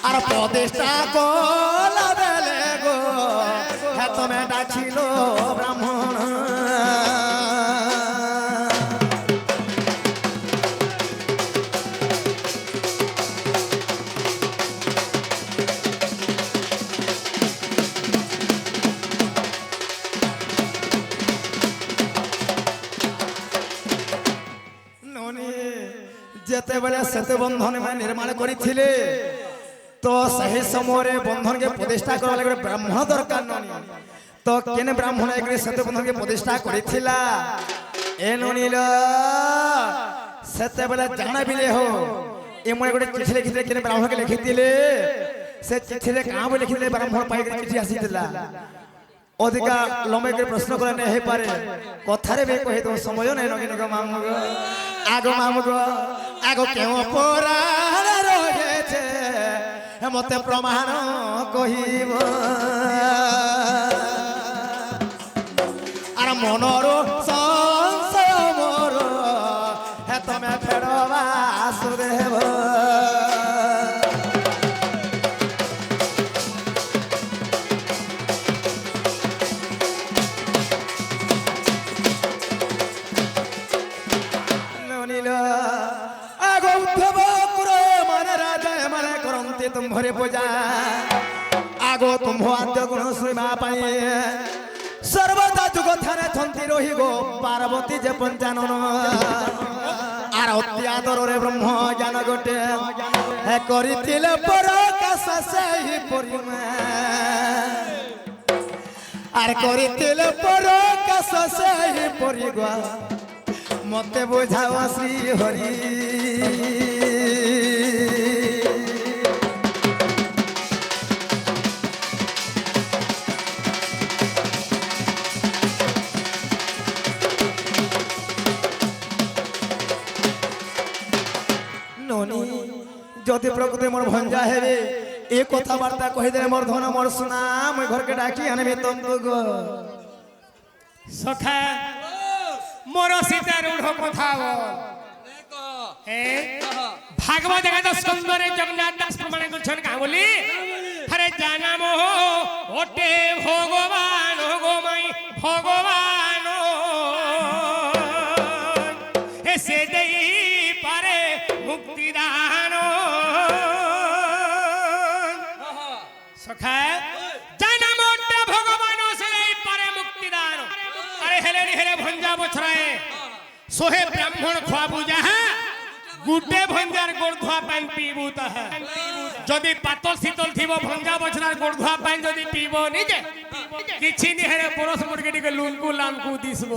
আর প্রতিষ্ঠা কলা বেলে গো হ্যাঁ তুমি ডাকিল ব্রাহ্মণ যেতেবেলে সেতু বন্ধন নির্মাণ করেছিলে তো সেই সময় বন্ধনকে প্রতিষ্ঠা করা লাগে ব্রাহ্মণ দরকার ননি তো কেন ব্রাহ্মণ এগুলি সেতু বন্ধনকে প্রতিষ্ঠা করেছিলা এ ননিল সেতেবেলে জানাবিলে হো এমন গোটে চিঠি লিখিলে কেন ব্রাহ্মণকে লিখিলে সে চিঠিরে কাঁ বলে লিখিলে ব্রাহ্মণ পাই চিঠি আসিছিলা ଅଧିକା ଲମ୍ବେଇ କରି ପ୍ରଶ୍ନ କଲେ ନାଇଁ ହେଇପାରେ କଥାରେ ବି କହି ଦଉ ସମୟ ନାଇଁ ନଗିନ ଗো ମାମୁ ଗো ଆଗ ମାମୁ ଗୋ ଆଗ କେଉଁ ଅପରାଧ ରହିଛେ ମତେ ପ୍ରମାଣ କହିବ ଆର ମନର ସଂଶୟ ମୋର ହେ ତମେ ଫେର ବାସୁଦେବ तुम्हारे पूजा आगो तुम आद्य गुण श्रीमा पाए सर्वदा जुग थाने थंती रही गो पार्वती जे पंचानन आर अति आदर रे ब्रह्म ज्ञान गोटे हे करितिले परकाश सेहि परिमा आर करितिले परकाश सेहि परिगो मते बुझाओ श्री हरि যদি প্রকৃতি মোর ভঞ্জা হেবে এ কথাবার্তা কহিদে মোর ধন মোর সোনা মই ঘরকে ডাকি আনবে তন্তু গো সখা মোর সীতা রূঢ় কথা বল হে ভাগবত গাথা সুন্দরে জগন্নাথ দাস প্রমাণ করছেন কা বলি আরে জানা মোহ ওটে ভগবান গো মাই ভগবান হে সে দেই পারে মুক্তি দান সখা জানা মোটে ভগবান সে দেই পারে মুক্তি দান আরে হেলে হেলে ভঞ্জা বছরায়ে সোহে ব্রাহ্মণ খোয়াবু যাহা গুটে ভঞ্জার গোড় ধোয়া পানি পিবু তাহা যদি পাতল শীতল থিব ভঞ্জা বছরার গোড় ধোয়া পানি যদি পিব নিজে কিছু নি হেরে পরশ মুরগি টিকে লুনকু লামকু দিসব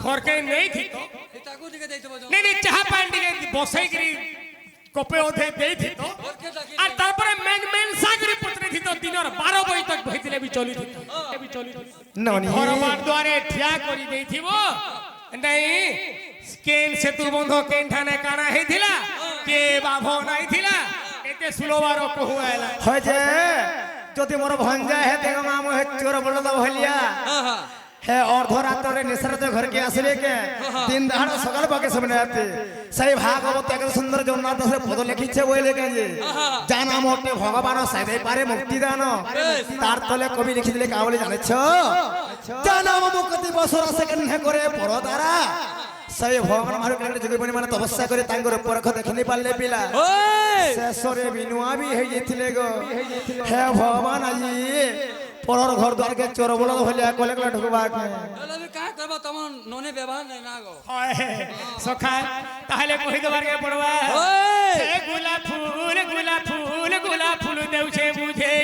ঘরকে নেই থিত নেই নেই চাহা পানি টিকে বসাই করি কপে ওধে দেই থিত আর তারপরে মেন মেন সাগরি পুত্রে থিত দিনর 12 বই তক ভইতিলে বি চলি থিত ননি ঘর বার দ্বারে ঠিয়া করি দেই থিব নাই কেন সেতু বন্ধ কেন ঠানে কানা হেইছিলা কে বাভ নাইছিলা এতে সুলবার কহু আইলা হয় যে যদি মোর ভঞ্জা হে দেখ মামু হে চোর বলদ ভলিয়া হে অর্ধরাত্রে নিঃশ্রাত ঘরকে আসলে কে দিন দহাড় সকাল পাকে সামনে আতে সেই ভাগবত এক সুন্দর জগন্নাথ দাসের পদ লিখিছে বইলে কে যে জানা মোটে ভগবান সাইদে পারে মুক্তি দান তার তলে কবি লিখি দিলে কা বলে জানেছ জানা মুক্তি বছর আছে কেনে করে পরদারা সেই ভগবান মার কানে যোগী বনি মানে তপস্যা করে তাঙ্গর পরখ দেখিনি পারলে পিলা শেষরে বিনুয়া বি হই যেতিলে গো হে ভগবান আজি পরর ঘর দ্বারকে চোর বলদ হলিয়া কলে কলে ঢুকবা কে তাহলে কা করব তমন ননে ব্যবহার নাই না গো হয় সখা তাহলে কই দেবার কে পড়বা হে গোলাপ ফুল গোলাপ ফুল গোলাপ ফুল দেউছে বুঝে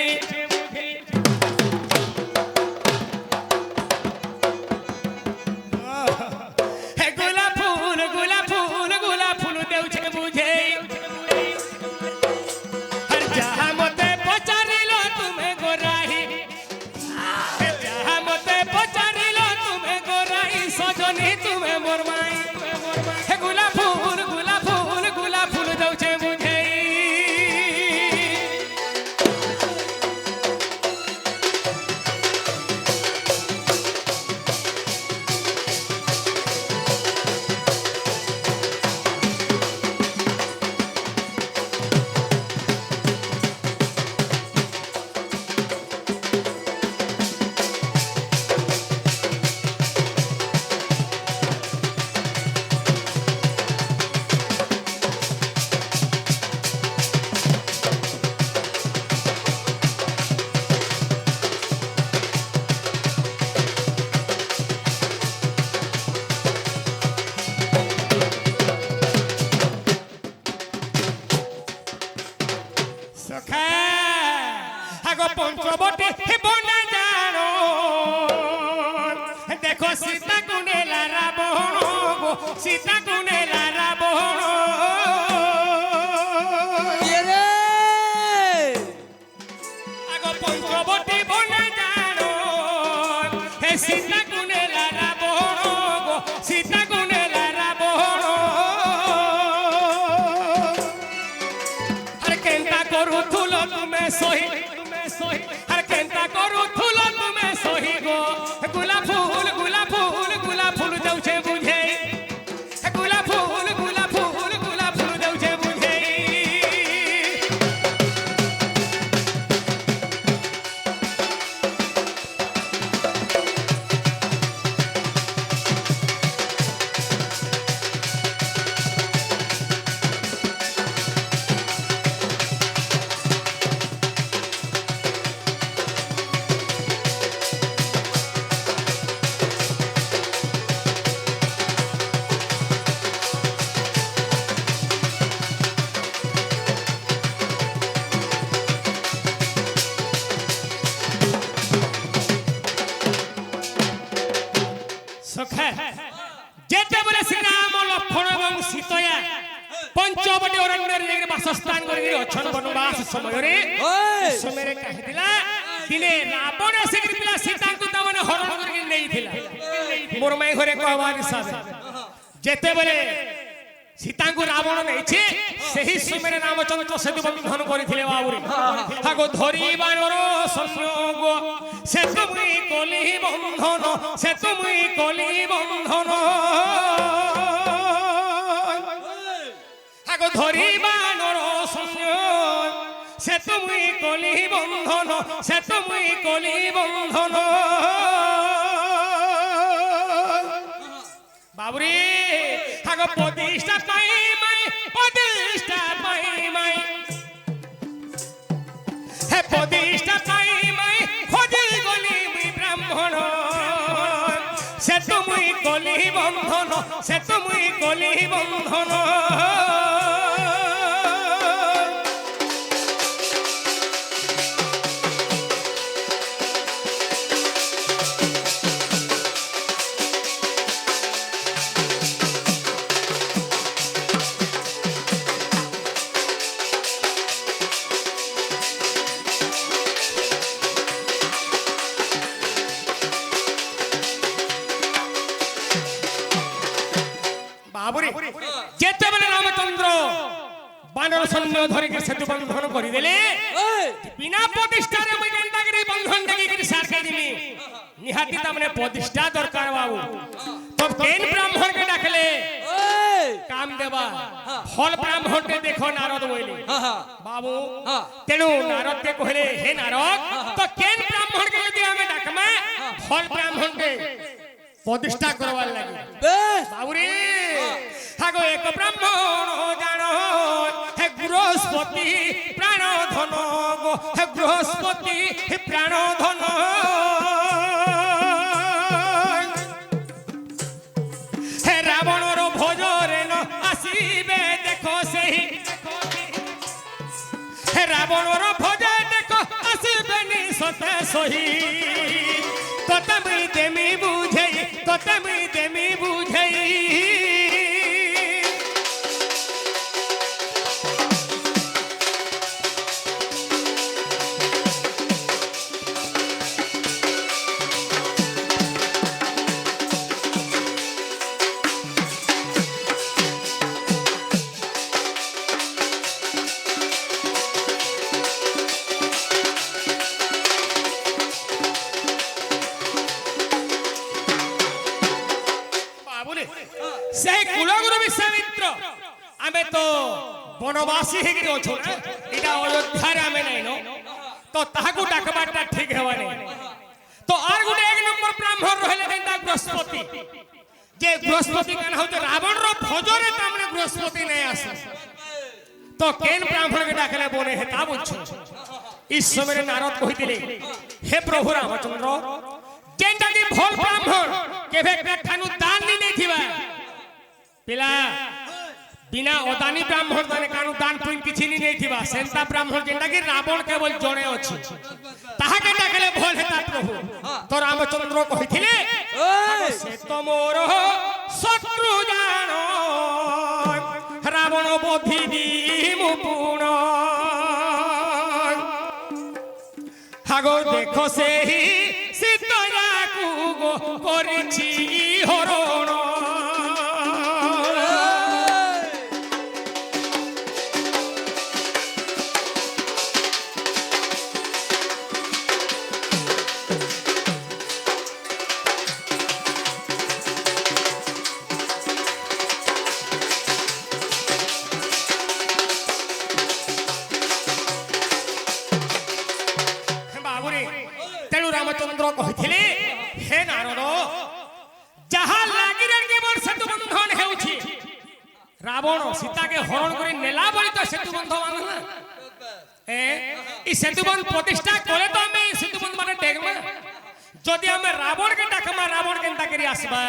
সখা আগ পঞ্চবটী বনে জানো দেখো সীতা কুনেলা রাবণ গো সীতা কুনেলা রাবণ আগ পঞ্চবটী বনে জানো হে সীতা কুনেলা রাবণ গো সীতা কুনেলা রাবণ আর কেনটা করুথুল তুমি সহি আর কেনটা করুথুল তুমি সহি গো গোলাপ ফুল গোলাপ ফুল গোলাপ ফুল যাউছে বুঝে গোলাপ ফুল গোলাপ ফুল গোলাপ ফুল যাউছে বুঝে সখা যেতেবেলে শ্রীরাম লক্ষ্মণ এবং সীতয়া পঞ্চবটী অরণ্যের বাসস্থান করে অছন বনবাস সমୟରେ ସମୟରେ କହିଥିଲା দিনে রাবণ ଆସିକିଥିଲା ସୀତାଙ୍କୁ ତାମାନେ ହରଣ କରିକି ନେଇଥିଲା ମୋର ମାଇ ଘରେ କହିବାର ହିସାବରେ ଯେତେବେଳେ ସୀତାଙ୍କୁ ରାବଣ ନେଇଛି ସେହି ସମୟରେ ରାମଚନ୍ଦ୍ର ସେତୁ ବନ୍ଧନ କରିଥିଲେ ବାବୁରେ ତାକୁ ଧରିବାର ସଂଯୋଗ ସେତୁ ମୁଇ କଲି ବନ୍ଧନ ସେତୁ ମୁଇ କଲି ବନ୍ଧନ ତାକୁ ଧରିବାର ସଂଯୋଗ সেতু মুই কলি বন্ধন সেতু মুই কলি বন্ধন বাবুরে আগ প্রতিষ্ঠা পাই মাই প্রতিষ্ঠা পাই মাই হে প্রতিষ্ঠা পাই মাই খোঁজি গলি মুই ব্রাহ্মণ সেতু মুই কলি বন্ধন সেতু মুই কলি বন্ধন বাবুরে যেতেবেলে রামচন্দ্র বানর সৈন্য ধরিকি সেতু বন্ধন করিদেলে বিনা প্রতিষ্ঠারে মুই কেনটাকে বন্ধন ডাকি সারকে দিমি নিহাতি তামনে প্রতিষ্ঠা দরকার বাবু তো কেন ব্রাহ্মণকে ডাকলে কাম দেবা ফল ব্রাহ্মণকে দেখো নারদ বইলি বাবু তেণু নারদকে কহিলে হে নারদ তো কেন ব্রাহ্মণকে যদি আমি ডাকমা ফল ব্রাহ্মণকে প্রতিষ্ঠা করবার লাগে বাবুরে হাগো এক ব্রাহ্মণ জানো হে বৃহস্পতি প্রাণ ধন গো হে বৃহস্পতি প্রাণ ধন হে রাবণর ভোজরে ন আসিবে দেখো সেই হে রাবণর ভোজে দেখো আসিবে নি সতে সহি তোতে মুই দেমি বুঝাই তোতে মুই দেমি বুঝাই সেই কুলগুরু বিশ্বামিত্র আমি তো বনবাসী হয়ে অছু এটা অযোধ্যার আমি নাই তো তাহাকু ডাকবারটা ঠিক হওয়া নেই তো আর গোটে এক নম্বর ব্রাহ্মণ রহিলে যেটা বৃহস্পতি যে বৃহস্পতি কেন হচ্ছে রাবণর ভোজরে তামনে বৃহস্পতি নেই আসে তো কেন ব্রাহ্মণকে ডাকলে বনে হে তা বুঝছো এই সময় নারদ কহিলে হে প্রভু রামচন্দ্র যেটা কি ভল ব্রাহ্মণ কেবে কাঠানু দান নি নেইথিবা পিলা बिना अदानी ब्राह्मण दाने कानु दान पुण्य किछि नि नहीं थिबा सेंता ब्राह्मण जेंटा कि रावण केवल जणे अछि ताहा के डाकले भोल हेता प्रभु तो रामचंद्र कहिथिले से तो मोर शत्रु जानो रावण बोधि दी मुपुण हागो देखो सेही सीतयाकू गो करिछि हरण रामचंद्र कहिथिले हे नारद जहा लागि रे केवल सेतु बंधन हेउछि रावण सीता के हरण करी नेला बली तो सेतु बंधन मानना ई सेतु बंध प्रतिष्ठा करे तो हमें सेतु बंध माने डेगमा जदि हमें रावण के डाकमा रावण केनता करी आसबा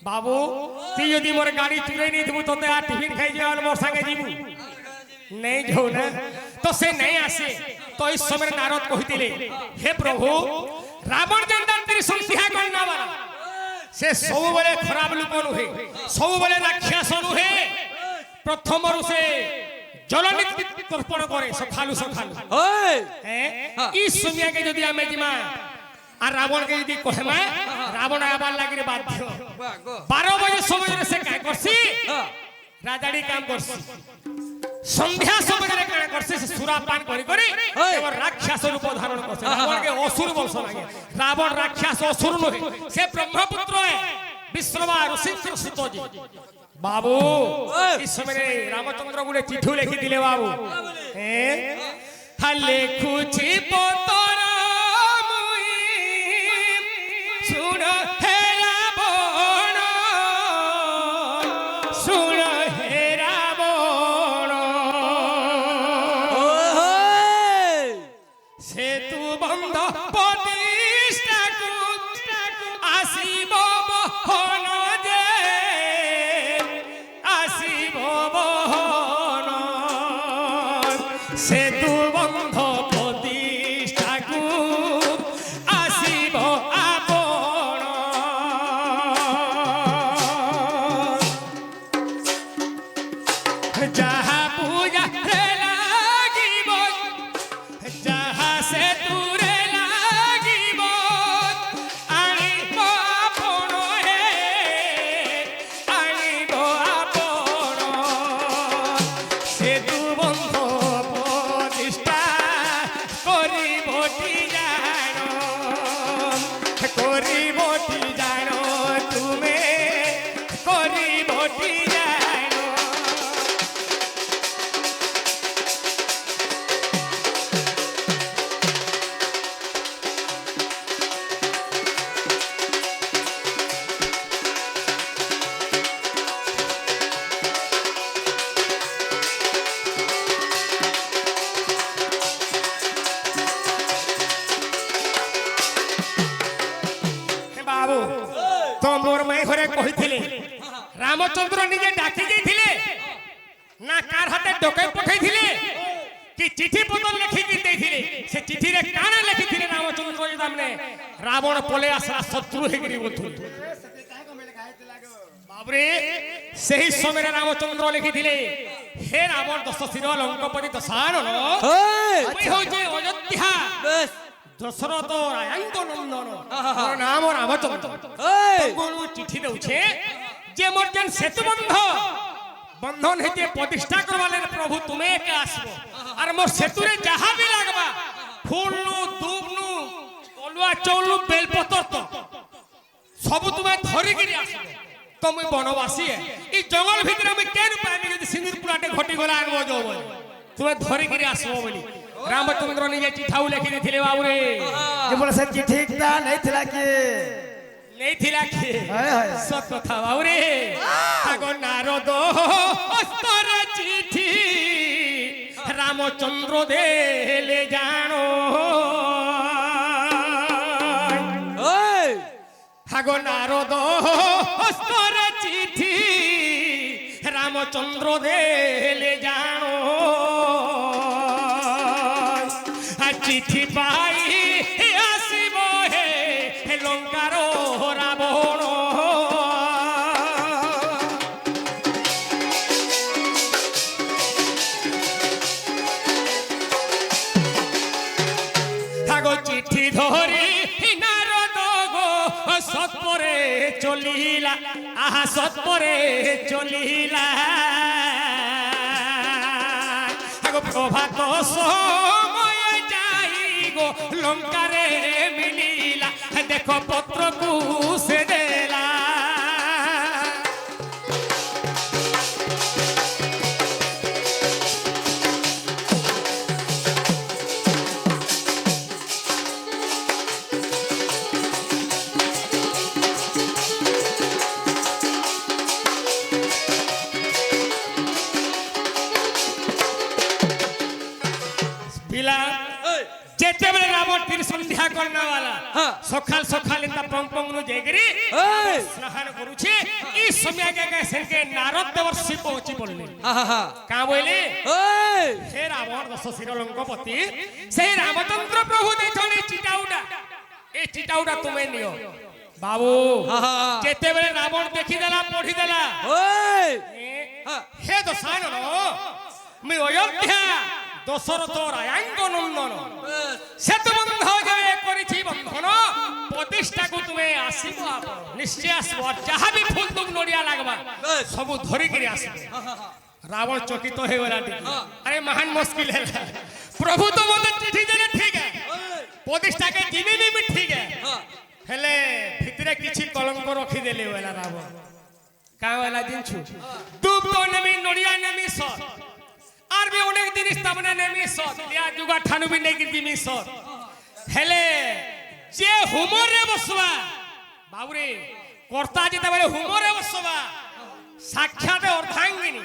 बाबू ती यदि मोर गाड़ी चुरै नहीं दिबु तोते आ टिफिन खाइ जे मोर संगे जीबू नहीं जाऊ ना तो से नहीं आसे तो इस समय नारद कहिथिले हे प्रभु रावण जेंदा तेरी संध्या करना वाला से सब बले खराब लोक नुहे सब बले राक्षस नुहे प्रथम रु से जलनीति तर्पण करे सखालु सखालु ई समय के यदि हमें जिमा आ रावण के यदि कहमा रावण आबार लागि बाध्य 12 बजे समय से काय करसी राजाड़ी काम करसी संध्या समय रे काना करसे सुरापान करी करी एवर राक्षस रूप धारण करसे रावण के असुर वंश लागे रावण राक्षस असुर नहे से ब्रह्मपुत्र है विश्रवा ऋषि सुत जी बाबू इस समय रे रामचंद्र गुडे चिट्ठी लिखि दिले बाबू हले खुची पतर मुई सुन हे रावण सुन हे रावण सेतु बंध प्रतिष्ठा आसीब बहन जे आसीब बहन सेतु बंध प्रतिष्ठा आसीब आपण जहा पूजा लागिब जहा से दूरे लागिब आनिब आपण हे आनिब आपण सेतु बंध प्रतिष्ठा करिबटी जानो तुमे करिबटी जानो बाबू तो मोर माई घरे कहिथिले रामचंद्र निजे डाकी जाइथिले ना कार हाथे डकै पठैथिले कि चिठी पत्र लिखि कि दैथिले से चिठी रे काना लिखिथिले रामचंद्र जी सामने रावण पले आसरा शत्रु हेगिरी बोथुले बाबरे सही समय रे रामचंद्र लिखिथिले हे रावण दश शिर लंकापति दशानन ओइ हो जे अयोध्या दशरथ रायंक नंदन मोर नाम रामचंद्र गुरु चिट्ठी दउछे जे मोर जन सेतु बंधन हेते प्रतिष्ठा करवाले प्रभु तुमे के आसबो और मोर सेतु रे जहा भी लागबा फूल नु दूब नु कलुआ चौलु बेल पतर तो सब तुमे धरि गिरी आसबो तो मैं वनवासी है ई जंगल भीतर में केन पानी यदि सिंदूर पुलाटे घटी गला आनबो जो तुमे धरि गिरी आसबो बोली रामचंद्र निजे चिठाऊ लिखि दिथिले बाबू रे जे बोले से चिट्ठी ता नहीं थिला के नहीं थिला के सत कथा बाबू रे ताको नारद अस्तर चिठी रामचंद्र देले जानो हागो नारद अस्तर चिठी গো চন্দ্র দেলে জানো চিঠি পাই আসিব হে লঙ্কার রাবণ গো চিঠি ধরি নারদ গো সৎপরে চলিলা আহা সৎপরে চলিলা গো প্রভাত সময় যাই গো লঙ্কারে মিলিলা দেখো পত্রকু সে দেলা যেতেবেলে রাবণ তীর সন্ধ্যা করনাওয়ালা সকাল সকাল ইন্দা পংপংনু যাইগরি স্নান করুছে এই সময় আগে সেনকে নারদ দেবর্ষি পৌঁছি পড়লে কা বইলে হে রাবণ দশ শিরলঙ্কপতি সেই রামচন্দ্র প্রভু দেখনে চিটাউডা এই চিটাউডা তুমি নিও বাবু যেতেবেলে রাবণ দেখি দেলা পড়ি দেলা হে দশান আমি অযোধ্যা দশরথ রায়াঙ্গ নন্দন সেতু বন্ধ যে করেছি বন্ধন প্রতিষ্ঠাকু তুমি আসিব নিশ্চয় আসব যাহা বি ফুল তুমি নড়িয়া লাগবা সবু ধরিকি আসব রাবণ চকিত হয়ে গলা আরে মহান মুশকিল হেলা প্রভু তো মতে চিঠি দেলে ঠিক है প্রতিষ্ঠাকে জিনিনি বি ঠিক है হেলে ভিতরে কিছু কলঙ্ক রখি দেলে ওলা রাবণ কা ওলা দিনছু দুব তো নেমি নড়িয়া নেমি সর আর বি অনেক জিনিস তামনে নেমি সত ইয়া যুগা ঠানু বি নেকি দিমি সত হেলে যে হুমরে বসবা বাবুরে কর্তা যেতেবেলে হুমরে বসবা সাক্ষাৎ অর্ধাঙ্গিনী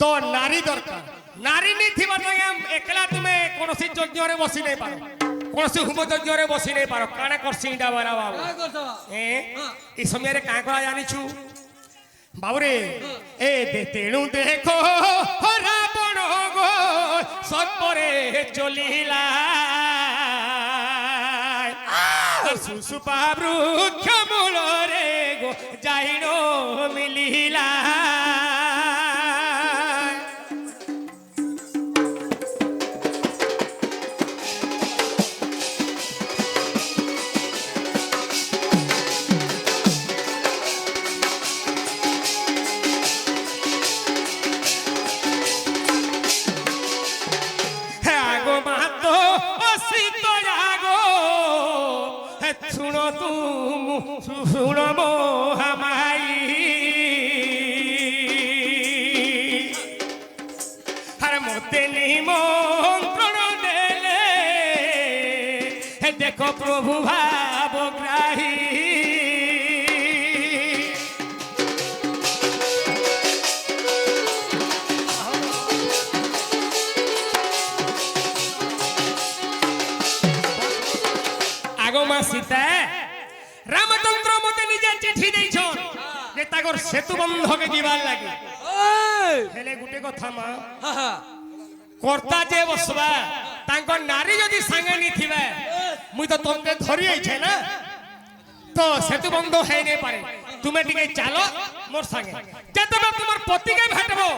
তো নারী দরকার নারী নি থিবা লাগে একলা তুমি কোনসি যজ্ঞরে বসি নাই পারো কোনসি হুম যজ্ঞরে বসি নাই পারো কানে করছি ইডা বারা বাবু এই সমୟରେ কাঁ করা জানিছু বাবুরে এ তেণু দেখো রাবণ গো সৎপরে চলিলা সুসুপা বৃক্ষ মূলরে গো যাইন মিলিলা শুনবো হামাই আর মতে নিমন্ত্রণ দেলে দেখো প্রভু ভাবগ্রাহী আগমা সীতা রামচন্দ্র মতে নিজে চিঠি দেইছন যে তাগর সেতু বন্ধকে দিবার লাগি হেলে গুটে কথা মা কর্তা যে বসবা তাঙ্কর নারী যদি সাঙ্গে নি থিবে মুই তো তোমকে ধরি আইছে না তো সেতু বন্ধ হই নাই পারে তুমি টিকে চালো মোর সাঙ্গে যেতবে তোমার পতিকে ভেটবো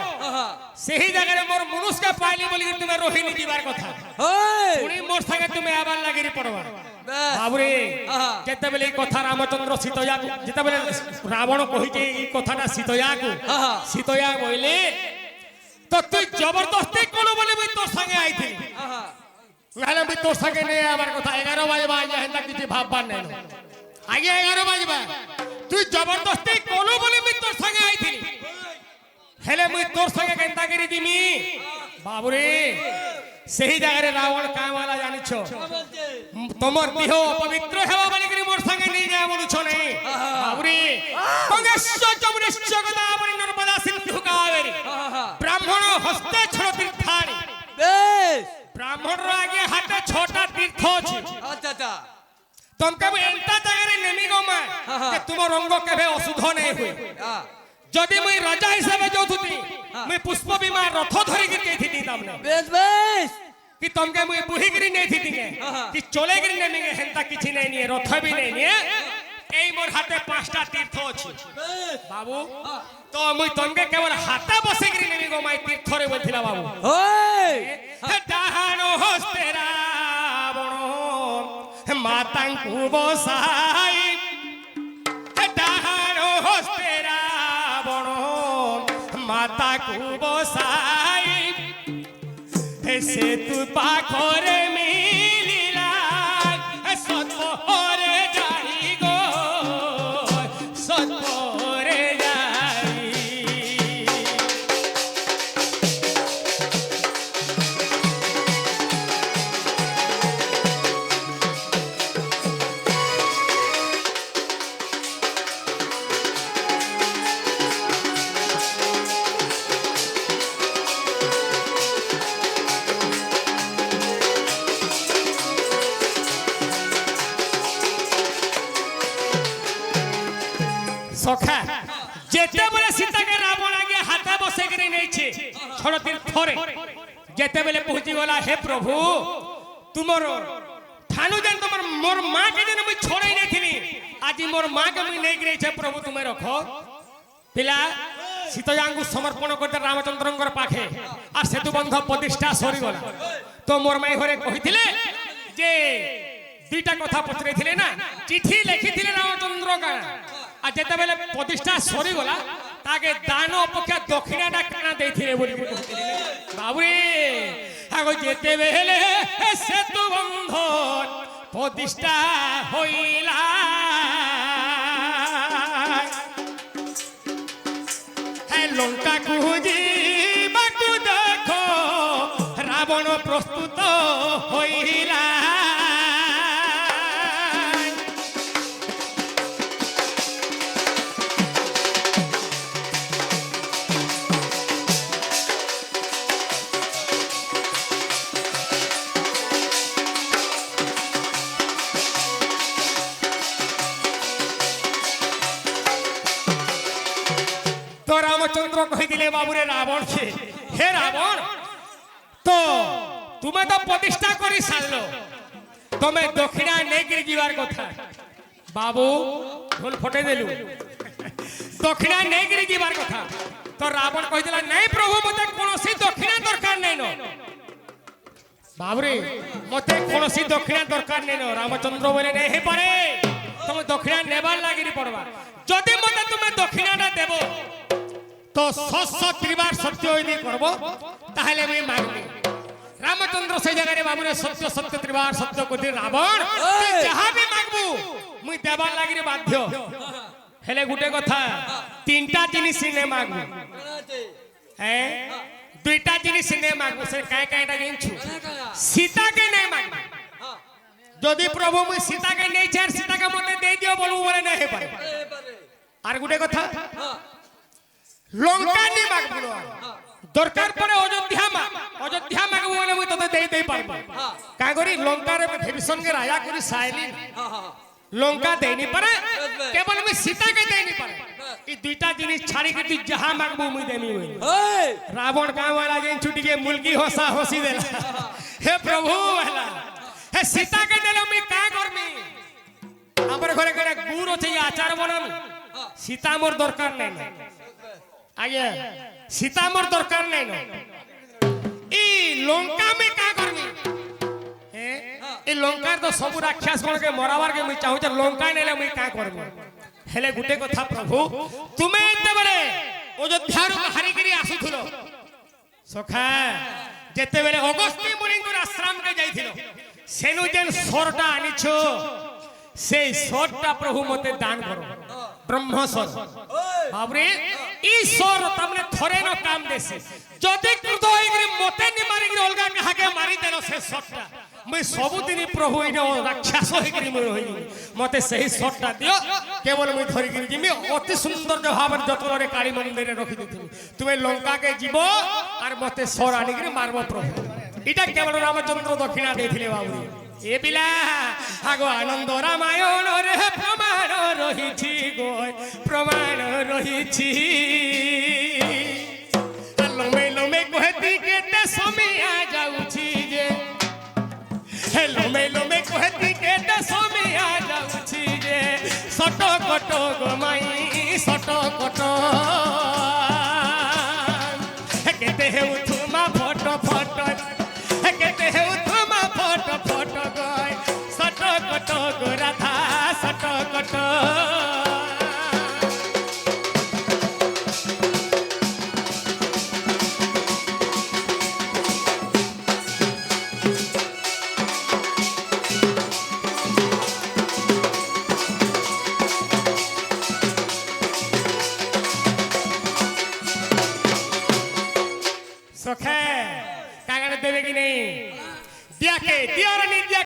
সেই জায়গায় মোর মনুষ্যকে পাইলি বলি তুমি রহিনী দিবার কথা পুনি মোর সাঙ্গে তুমি আবার লাগিরি পড়বা বাবুরে যেতেবেলে এই কথা রামচন্দ্র সীতয়াকু যেতেবেলে রাবণ কহিছে এই কথাটা সীতয়াকু সীতয়া বইলে তো তুই জবরদস্তি কোন বলে মুই তোর সঙ্গে আইছিলি নাহলে মুই তোর সঙ্গে নে আবার কথা 11 বাজবা আজ হেন্দা কিছু ভাববার নাই আগে 11 বাজবা তুই জবরদস্তি কোন বলে মুই তোর সঙ্গে আইছিলি হেলে মুই তোর সঙ্গে কেন্তাগিরি দিমি বাবুরে সেই জায়গায় রাবণ কামালা জানিছ তোমার দেহ পবিত্র হেবা বলি করে মোর সঙ্গে নিয়ে যায় বলছ নাই বাবুরে গঙ্গেশ্বর যমুনেশ্বর গোদাবরী নর্মদা সিন্ধু কাবেরী ব্রাহ্মণ হস্তে ছোট তীর্থানি ব্রাহ্মণর আগে হাতে ছোটা তীর্থ আছে আচ্ছা আচ্ছা তোমকে এন্তা জায়গায় নেমি গমা যে তোমার রঙ্গ কেবে অশুদ্ধ নাই হুয়ে যদি মুই রাজা হিসাবে যাউথুতি মুই পুষ্প বিমান রথ ধরিকি যাইথিতি তামনে বেশ বেশ कि तुमके मुई बुढ़ी गिरी नहीं थी तिंगे कि चले गिरी नहीं मिंगे हेंता किछि नहीं निए रथ भी नहीं निए एई मोर हाथे पांचटा तीर्थ अछि बाबू तो मुई तुमके केवल हाथे बसे गिरी नहीं गो माई तीर्थ रे बोलथिला बाबू ओए हे डाहानो हस्ते रावण मातांकु बसाई हे डाहानो हस्ते रावण माताकु बसाई सेतु पाखरे मिलिला सतोरे जाई गो सतोरे जाई सखा जेते बेले सीता के रावण आगे हाथे बसे गिरी नहीं छे छोड़ तीर्थरे जेते बेले पहुंची गला हे प्रभु तुमर थानु जन तुमर मोर मां के जन मुई छोड़े नहीं थिनी आज मोर मां के मुई नहीं गिरे छे प्रभु तुमे रखो पिला सीतायांगु समर्पण करते रामचंद्रंकर पाखे आ सेतु बंध प्रतिष्ठा सरी गला तो मोर माई घरे कहिथिले जे दुईटा कथा पचरे थिले ना चिठी लिखिथिले रामचंद्र का आ जेते बेले प्रतिष्ठा सरी गला ताके दान अपेक्षा दक्षिणाटा काना देथिले बोली बाबू रे आगो जेते बेले सेतु बंधन प्रतिष्ठा होइला हे लंका कुजी बाकु देखो रावण प्रस्तुत होइला तो रामचंद्र कही बाबूरे रावण के हे रावण तो तुम्हें तो प्रतिष्ठा करी सारलो तुम्हें दक्षिणा नहीं गिर जीवार कथा बाबू ढोल फटे देलु दक्षिणा नहीं गिर जीवार कथा तो रावण कही नहीं प्रभु मते कोनोसी दक्षिणा दरकार नहीं नो बाबूरे मते कोनोसी दक्षिणा दरकार नहीं नो रामचंद्र बोले नहीं हे पारे तुम दक्षिणा नेबार लागिरी पड़वा जदि मते तुम्हें दक्षिणाटा देबो तो सत्य त्रिवार सत्य यदि करबो ताहले मैं मांगबी रामचंद्र से जगह रे बाबू ने सत्य सत्य त्रिवार सत्य कोथि रावण जहां भी मांगबू मुई देबार लागि रे बाध्य हेले गुटे कथा तीनटा जिनिस ने मांगबू हैं दुईटा जिनिस ने मांगबू से काय कायटा गिनछु सीता के नहीं मांगबू यदि प्रभु मुई सीता के नहीं चार सीता के मते दे दियो बोलू बोले नहीं हे पारे आर गुटे कथा लंका नहीं मांगबू दरकार पड़े अयोध्या मांगबू बोले मुई तते दे पारबो का करी लंका रे भीषण के राजा करी साइली लंका दे नहीं पारे केवल मुई सीता के दे नहीं पारे ई दुईटा जिनिस छाड़ी के तू जहां मांगबू मुई देनी होई रावण का वाला जेन छुटी के मुलकी हंसा हंसी देला हे प्रभु वाला हे सीता के देले मुई का करमी हमर घरे घरे गुड़ होते आचार बनम सीता मोर दरकार नहीं आगे सीता मोर दरकार नहीं नो ई लंका में का करमी ए लंका तो सब राक्षस कोन के मरावार के मुई चाहू छ लंका नेले मुई का करमी हेले गुटे कथा प्रभु तुमे एते बरे अयोध्या रो हारी करी आसुथुलो सखा जेते बेले अगस्ती मुनिंगुर आश्रम के जाइथिलो सेनु जेन सोरटा आनिछो से सोरटा प्रभु मते दान करो ब्रह्मस्वर बाबरे ईश्वर तमने थरे न काम देसे जदि क्रोध होइगरी मते नि मारिगरी अलगा कहा के मारी देलो से सट्टा मैं सबुदिन प्रभु इने राक्षस होइगरी मैं होई मते सही सट्टा दियो केवल मैं धरिगरी जिमी अति सुंदर भाव जतन रे काली मंदिर रे रखि दिथिनी तुमे लंका के जीवो आर मते सर आनिगरी मारबो प्रभु इटा केवल रामचंद्र दक्षिणा देथिले बाबू এ পিলা আগ আনন্দ রামায়ণ রে প্রমাণ রহিছি গো প্রমাণ রহিছি লমে লমে কহতি কেতে সমিয়া যাউছি যে হে লমে লমে কহতি কেতে সমিয়া যাউছি যে সট কট গো মাই সট কট কেতে হেউ তুমা ফটো ফটো কেতে হেউ তুমা ফটো ফটো গয় সট কট গো রাধা সট কট সখে কাগড় দেবে কি নেই দিয়া কে দিয়ার নি দিয়া